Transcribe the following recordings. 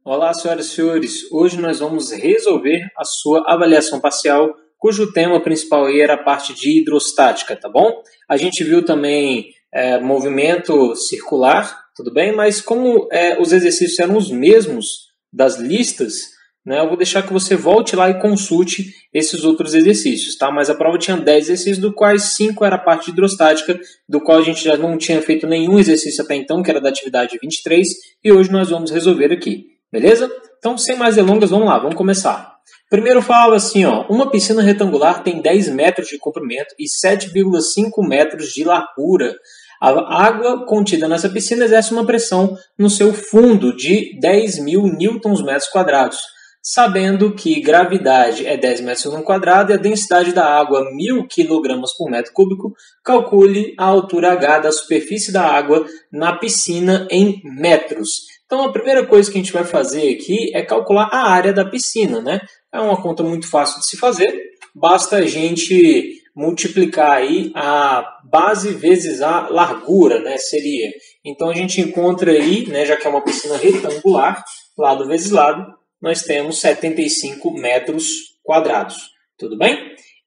Olá, senhoras e senhores. Hoje nós vamos resolver a sua avaliação parcial, cujo tema principal aí era a parte de hidrostática, tá bom? A gente viu também movimento circular, tudo bem? Mas como os exercícios eram os mesmos das listas, né, eu vou deixar que você volte lá e consulte esses outros exercícios, tá? Mas a prova tinha 10 exercícios, do quais 5 era a parte de hidrostática, do qual a gente já não tinha feito nenhum exercício até então, que era da atividade 23, e hoje nós vamos resolver aqui. Beleza? Então, sem mais delongas, vamos lá, vamos começar. Primeiro fala assim, ó, uma piscina retangular tem 10 metros de comprimento e 7,5 metros de largura. A água contida nessa piscina exerce uma pressão no seu fundo de 10.000 newtons quadrados. Sabendo que gravidade é 10 metros por quadrado e a densidade da água 1.000 kg por metro cúbico, calcule a altura H da superfície da água na piscina em metros. Então, a primeira coisa que a gente vai fazer aqui é calcular a área da piscina, né? É uma conta muito fácil de se fazer. Basta a gente multiplicar aí a base vezes a largura, né? Seria. Então, a gente encontra aí, né, já que é uma piscina retangular, lado vezes lado, nós temos 75 metros quadrados. Tudo bem?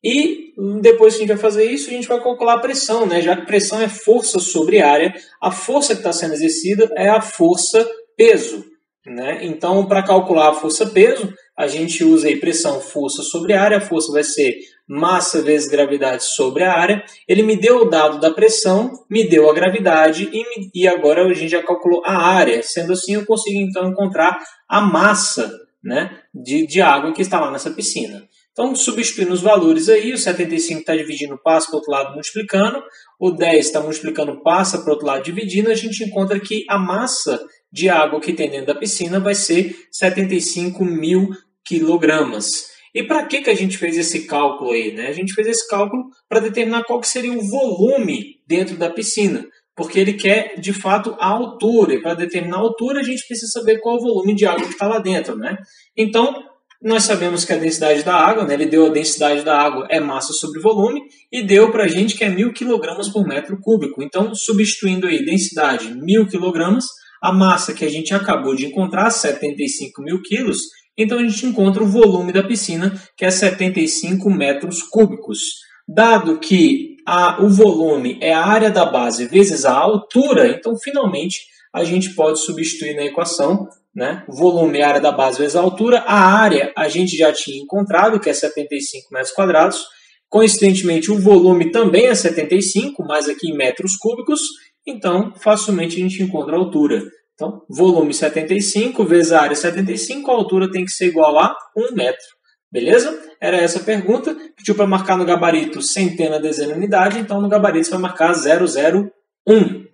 E depois que a gente vai fazer isso, a gente vai calcular a pressão, né? Já que pressão é força sobre área, a força que está sendo exercida é a força peso, né? Então, para calcular a força-peso, a gente usa aí pressão, força sobre área. A força vai ser massa vezes gravidade sobre a área. Ele me deu o dado da pressão, me deu a gravidade e agora a gente já calculou a área. Sendo assim, eu consigo então encontrar a massa, né, de água que está lá nessa piscina. Então, substituindo os valores aí, o 75 está dividindo, passa para o outro lado multiplicando, o 10 está multiplicando, passa para o outro lado dividindo, a gente encontra que a massa de água que tem dentro da piscina vai ser 75.000 quilogramas. E para que a gente fez esse cálculo aí, né? A gente fez esse cálculo para determinar qual que seria o volume dentro da piscina, porque ele quer, de fato, a altura. E para determinar a altura, a gente precisa saber qual é o volume de água que está lá dentro, né? Então, nós sabemos que a densidade da água, né? Ele deu a densidade da água é massa sobre volume e deu para a gente que é 1.000 kg por metro cúbico. Então, substituindo aí densidade 1.000 kg, a massa que a gente acabou de encontrar, 75.000 quilos, então a gente encontra o volume da piscina, que é 75 metros cúbicos. Dado que o volume é a área da base vezes a altura, então finalmente a gente pode substituir na equação, né? O volume é a área da base vezes a altura. A área a gente já tinha encontrado, que é 75 metros quadrados. Coincidentemente, o volume também é 75, mas aqui em metros cúbicos. Então, facilmente a gente encontra a altura. Então, volume 75 vezes a área 75, a altura tem que ser igual a 1 metro. Beleza? Era essa a pergunta. Pediu para marcar no gabarito centena, dezena, unidade. Então, no gabarito você vai marcar 001.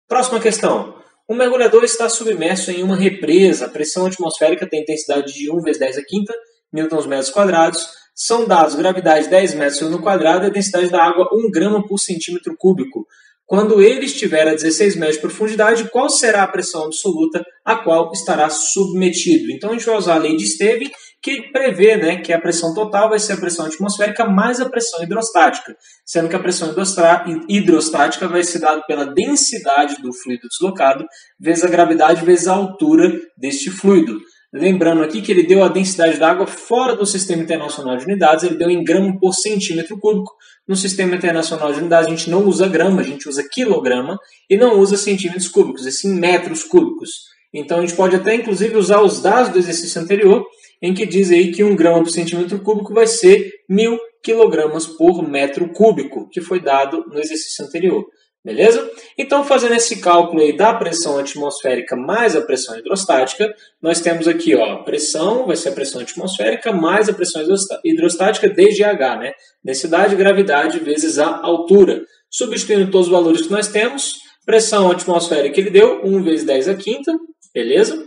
Próxima questão. Um mergulhador está submerso em uma represa. A pressão atmosférica tem intensidade de 1 vezes 10 a quinta, newtons metros quadrados. São dados gravidade 10 metros no quadrado e a densidade da água 1 grama por centímetro cúbico. Quando ele estiver a 16 metros de profundidade, qual será a pressão absoluta a qual estará submetido? Então, a gente vai usar a lei de Stevin, que prevê, né, que a pressão total vai ser a pressão atmosférica mais a pressão hidrostática, sendo que a pressão hidrostática vai ser dada pela densidade do fluido deslocado vezes a gravidade vezes a altura deste fluido. Lembrando aqui que ele deu a densidade da água fora do Sistema Internacional de Unidades, ele deu em grama por centímetro cúbico. No Sistema Internacional de Unidades a gente não usa grama, a gente usa quilograma e não usa centímetros cúbicos, e sim metros cúbicos. Então a gente pode até inclusive usar os dados do exercício anterior, em que diz aí que 1 grama por centímetro cúbico vai ser 1.000 quilogramas por metro cúbico, que foi dado no exercício anterior. Beleza? Então, fazendo esse cálculo aí da pressão atmosférica mais a pressão hidrostática, nós temos aqui, ó, pressão vai ser a pressão atmosférica mais a pressão hidrostática DGH, né? Densidade, gravidade vezes a altura. Substituindo todos os valores que nós temos, pressão atmosférica ele deu 1 vezes 10 a quinta, beleza?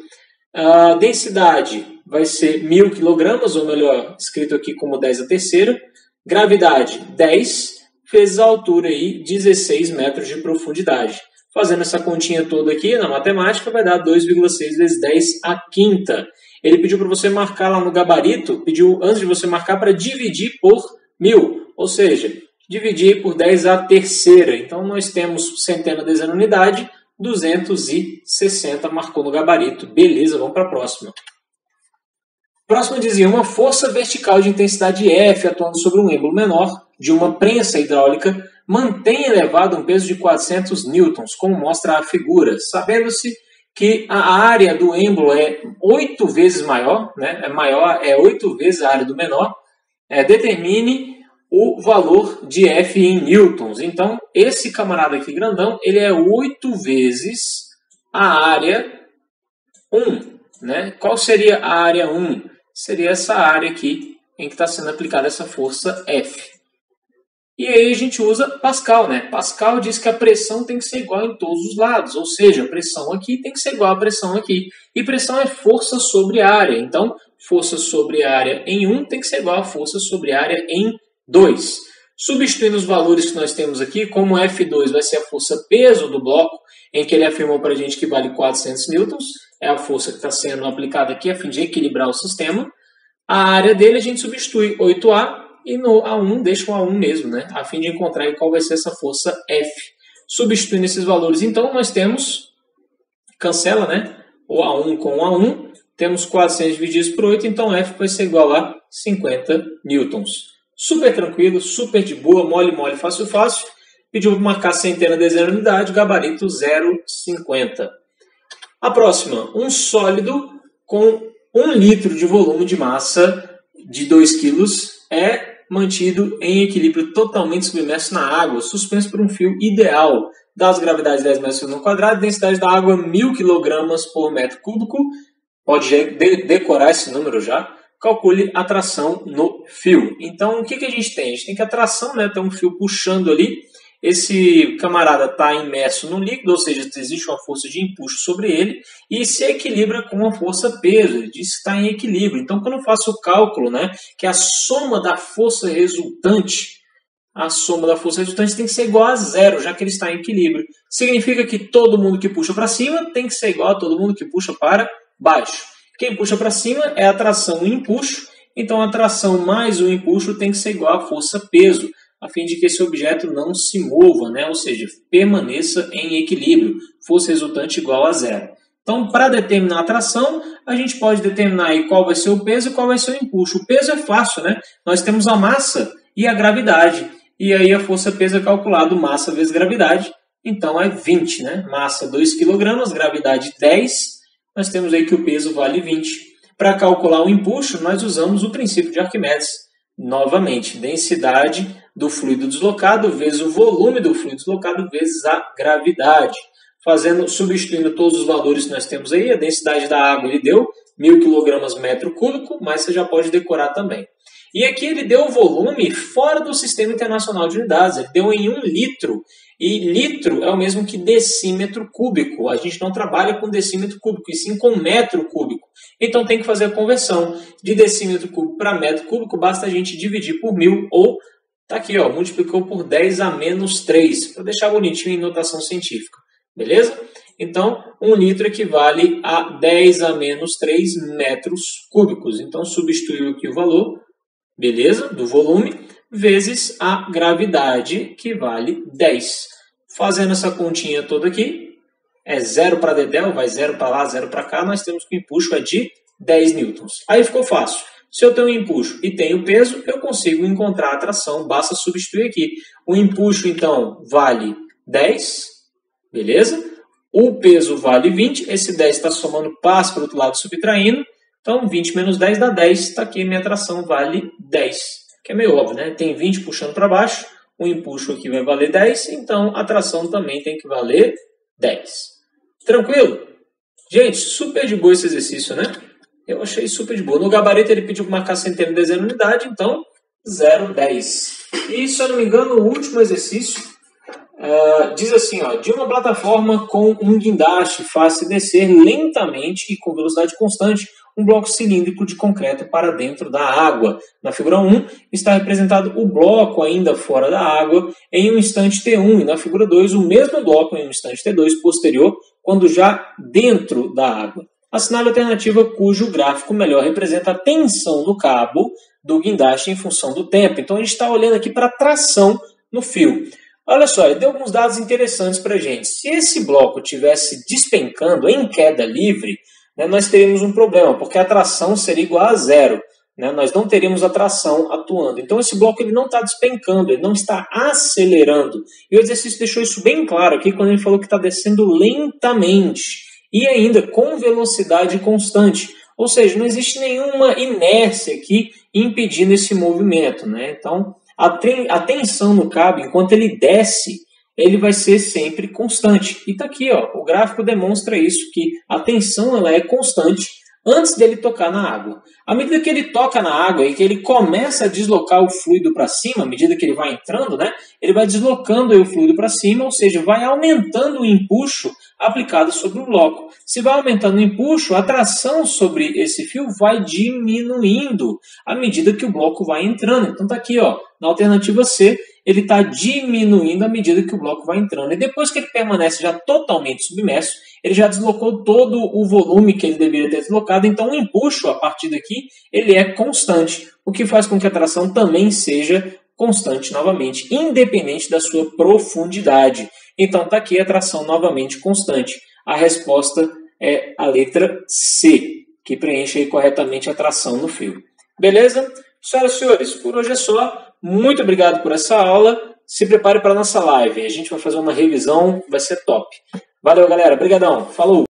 A densidade vai ser 1.000 kg, ou melhor, escrito aqui como 10 a terceira. Gravidade, 10 vezes a altura aí, 16 metros de profundidade. Fazendo essa continha toda aqui na matemática, vai dar 2,6 vezes 10 a quinta. Ele pediu para você marcar lá no gabarito, pediu antes de você marcar para dividir por 1.000, ou seja, dividir por 10 a terceira. Então, nós temos centena, dezena, unidade, 260, marcou no gabarito. Beleza, vamos para a próxima. Próximo dizia, uma força vertical de intensidade F atuando sobre um êmbolo menor de uma prensa hidráulica mantém elevado um peso de 400 newtons, como mostra a figura, sabendo-se que a área do êmbolo é 8 vezes maior, né? É 8 vezes a área do menor, determine o valor de F em newtons. Então, esse camarada aqui grandão, ele é 8 vezes a área 1. Né? Qual seria a área 1? Seria essa área aqui em que está sendo aplicada essa força F. E aí a gente usa Pascal, né? Pascal diz que a pressão tem que ser igual em todos os lados, ou seja, a pressão aqui tem que ser igual à pressão aqui. E pressão é força sobre área, então força sobre área em 1 tem que ser igual a força sobre área em 2. Substituindo os valores que nós temos aqui, como F2 vai ser a força peso do bloco, em que ele afirmou para a gente que vale 400 newtons, é a força que está sendo aplicada aqui a fim de equilibrar o sistema. A área dele a gente substitui 8A e no A1 deixa o A1 mesmo, né? A fim de encontrar qual vai ser essa força F. Substituindo esses valores, então, nós temos, cancela, né? O A1 com o A1, temos 400 divididos por 8, então F vai ser igual a 50 newtons. Super tranquilo, super de boa, mole, mole, fácil, fácil. Pediu para marcar centena, dezena, unidade, gabarito 0,50. A próxima, um sólido com 1 litro de volume de massa de 2 kg é mantido em equilíbrio totalmente submerso na água, suspenso por um fio ideal. Das gravidades 10 metros por segundo quadrado, densidade da água 1000 kg por metro cúbico. Pode decorar esse número já. Calcule a tração no fio. Então, o que a gente tem? A gente tem que a tração, né? Tem um fio puxando ali. Esse camarada está imerso no líquido, ou seja, existe uma força de empuxo sobre ele e se equilibra com uma força peso. Ele diz que está em equilíbrio. Então, quando eu faço o cálculo, né, que a soma da força resultante, tem que ser igual a zero, já que ele está em equilíbrio. Significa que todo mundo que puxa para cima tem que ser igual a todo mundo que puxa para baixo. Quem puxa para cima é a tração e o empuxo, então a tração mais o empuxo tem que ser igual à força peso, a fim de que esse objeto não se mova, né? Ou seja, permaneça em equilíbrio, força resultante igual a zero. Então, para determinar a tração, a gente pode determinar aí qual vai ser o peso e qual vai ser o empuxo. O peso é fácil, né? Nós temos a massa e a gravidade, e aí a força peso é calculado massa vezes gravidade, então é 20, né? Massa 2 kg, gravidade 10, nós temos aí que o peso vale 20. Para calcular o empuxo, nós usamos o princípio de Arquimedes. Novamente, densidade do fluido deslocado vezes o volume do fluido deslocado vezes a gravidade. Substituindo todos os valores que nós temos aí, a densidade da água ele deu 1000 kg metro cúbico, mas você já pode decorar também. E aqui ele deu o volume fora do Sistema Internacional de Unidades, ele deu em 1 litro. E litro é o mesmo que decímetro cúbico. A gente não trabalha com decímetro cúbico, e sim com metro cúbico. Então tem que fazer a conversão de decímetro cúbico para metro cúbico, basta a gente dividir por 1000 ou, tá aqui, ó, multiplicou por 10 a menos 3, para deixar bonitinho em notação científica. Beleza? Então, 1 litro equivale a 10 a menos 3 metros cúbicos. Então, substituiu aqui o valor, beleza, do volume, vezes a gravidade, que vale 10. Fazendo essa continha toda aqui, é 0 para dedéu, vai 0 para lá, 0 para cá, nós temos que o empuxo é de 10 newtons. Aí ficou fácil. Se eu tenho um empuxo e tenho peso, eu consigo encontrar a tração, basta substituir aqui. O empuxo, então, vale 10, beleza? O peso vale 20, esse 10 está somando, passa para o outro lado subtraindo, então 20 menos 10 dá 10, está aqui a minha tração vale 10. Que é meio óbvio, né? Tem 20 puxando para baixo, o empuxo aqui vai valer 10, então a tração também tem que valer 10. Tranquilo? Gente, super de boa esse exercício, né? Eu achei super de boa. No gabarito ele pediu para marcar centena, dezena, unidade, então 0,10. E, se eu não me engano, o último exercício diz assim, ó, de uma plataforma com um guindaste faz-se descer lentamente e com velocidade constante um bloco cilíndrico de concreto para dentro da água. Na figura 1 está representado o bloco ainda fora da água em um instante T1 e na figura 2 o mesmo bloco em um instante T2 posterior quando já dentro da água. Assinale a alternativa cujo gráfico melhor representa a tensão do cabo do guindaste em função do tempo. Então a gente está olhando aqui para a tração no fio. Olha só, ele deu alguns dados interessantes para a gente. Se esse bloco estivesse despencando em queda livre, né, nós teríamos um problema, porque a tração seria igual a zero. Né? Nós não teríamos a tração atuando. Então esse bloco ele não está despencando, ele não está acelerando. E o exercício deixou isso bem claro aqui quando ele falou que está descendo lentamente e ainda com velocidade constante. Ou seja, não existe nenhuma inércia aqui impedindo esse movimento. Né? Então a tensão no cabo, enquanto ele desce, ele vai ser sempre constante. E está aqui, ó, o gráfico demonstra isso, que a tensão ela é constante antes dele tocar na água. À medida que ele toca na água e que ele começa a deslocar o fluido para cima, à medida que ele vai entrando, né, ele vai deslocando o fluido para cima, ou seja, vai aumentando o empuxo aplicado sobre o bloco. Se vai aumentando o empuxo, a tração sobre esse fio vai diminuindo à medida que o bloco vai entrando. Então está aqui, ó, na alternativa C, ele está diminuindo à medida que o bloco vai entrando. E depois que ele permanece já totalmente submerso, ele já deslocou todo o volume que ele deveria ter deslocado, então o empuxo a partir daqui ele é constante, o que faz com que a tração também seja constante novamente, independente da sua profundidade. Então está aqui a tração novamente constante. A resposta é a letra C, que preenche aí corretamente a tração no fio. Beleza? Senhoras e senhores, por hoje é só. Muito obrigado por essa aula. Se prepare para a nossa live. A gente vai fazer uma revisão, vai ser top. Valeu, galera. Obrigadão. Falou!